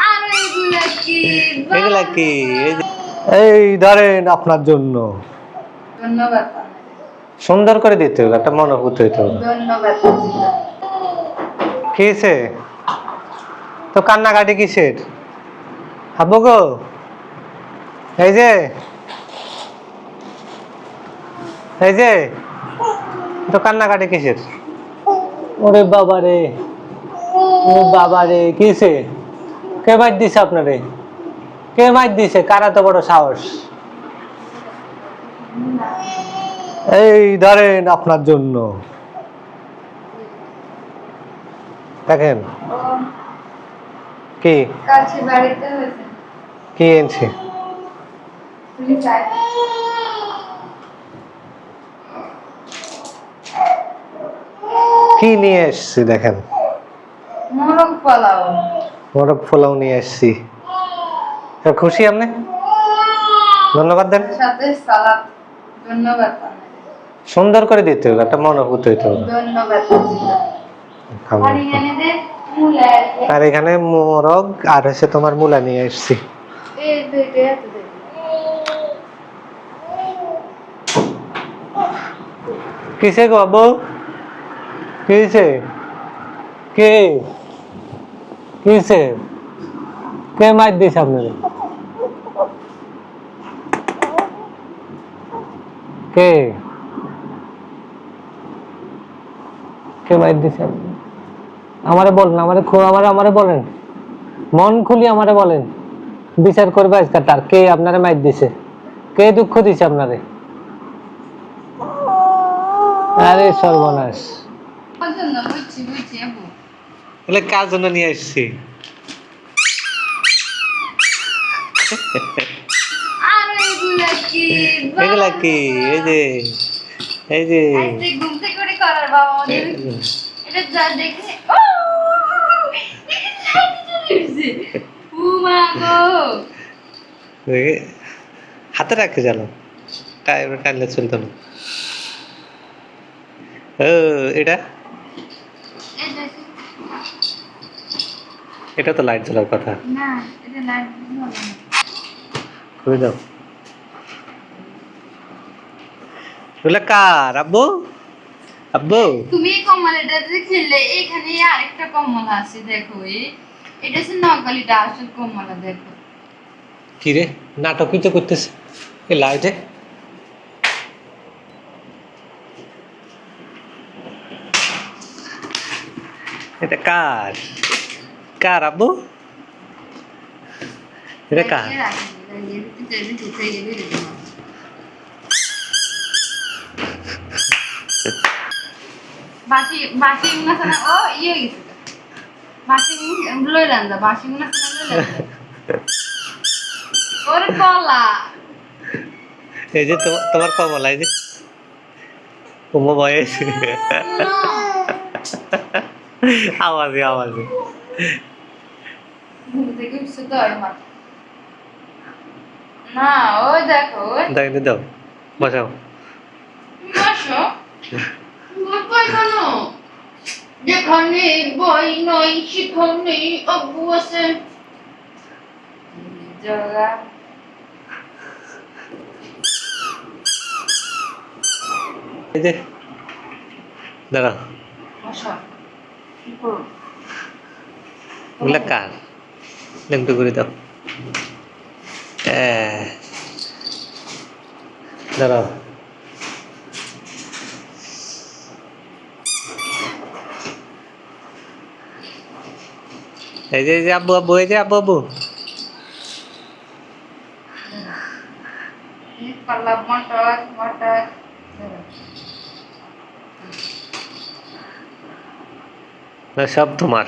আর এগুলা কি এগুলা কি? এই ধরেন আপনার জন্য। ধন্যবাদ। সুন্দর করে দিতে হবে, একটা মনোভূত হইতে হবে। ধন্যবাদ। কিসে তো কান্নাকাটি কিসের? আব্বু গো, এই যে এই যে তো কান্নাকাটি কিসের? ওরে বাবা রে, ও বাবা রে, কিসে? কে মার দিছে আপনারে? কে মার দিছে? কারা তো বড় সাহস? এই ধরেন আপনার জন্য। দেখেন কি কাছে বাড়িতে হয়েছে। কি এনেছি। তুমি চাই কি নিয়ে এসছি দেখেন, মোরগ পোলাও। মোরগ পোলাও নিয়ে এসছি। খুশি আপনি? ধন্যবাদ দেন। সাথে সালাদ। ধন্যবাদ। সুন্দর করে দিতে হবে, একটা মনোভূত হইতে হবে। ধন্যবাদ। আর এখানে দে মূলা। আর এখানে মোরগ আর হচ্ছে তোমার মূলা নিয়ে এসছি। এই দুইটা দে। কিসে গো আব্বু? কিসে? কে কিসে? কে মার দিছে আপনারে? কে কে মার দিছে? আমারে বলেন, আমারে বলেন, মন খুলি আমারে বলেন। বিচার করবে আজকে তার কে আপনারে মার দিছে, কে দুঃখ দিছে আপনারে? আরে সর্বনাশ। পছন্দ বুঝছি বুঝছি আপু। বলে কার জন্য নিয়ে আসছি? আর এগুলা কি এগুলা কি? এই যে আজকে ঘুম থেকে উঠে করার বাবা আমাদের এটা যা দেখে ও মা গো হাতে রাখে জানো, টাইলে চলতো না। ও এটা এটা তো লাইট জ্বলার কথা না, এটা লাইট না। খুলে দাও। এগুলা কার আব্বু? আব্বু তুমি এই কমলাটাতে খেললে এখানে আরেকটা কমলা আছে দেখো এটা হচ্ছে নকলিটা আসল কমলা দেখো। কি রে, নাটকই তো করতেছে এই লাইটে। এটা কার? কার আব্বু? এটা কার? বাসি বাসি না ও ইয়ে গেছে বাসি লইলাম যা বাসি না লইলাম ওর কলা এই যে তোমার কমলা, এই যে কুমো বয়স আওয়াজে আওয়াজে ঘুম থেকে উঠছে তো আর মাথা না ওই দেখো দাও দাও, বসাও। বসো বই কেন যেখানে বই নয় সেখানে আব্বু আছে জগা এই যে দাঁড়াও, বসো কি করো ওগুলা কার? লেমটু করে দাও। দাঁড়াও, এই যে আব্বু আব্বু, এই যে আব্বু আব্বু। পাল্লা মটর মটর সব তোমার।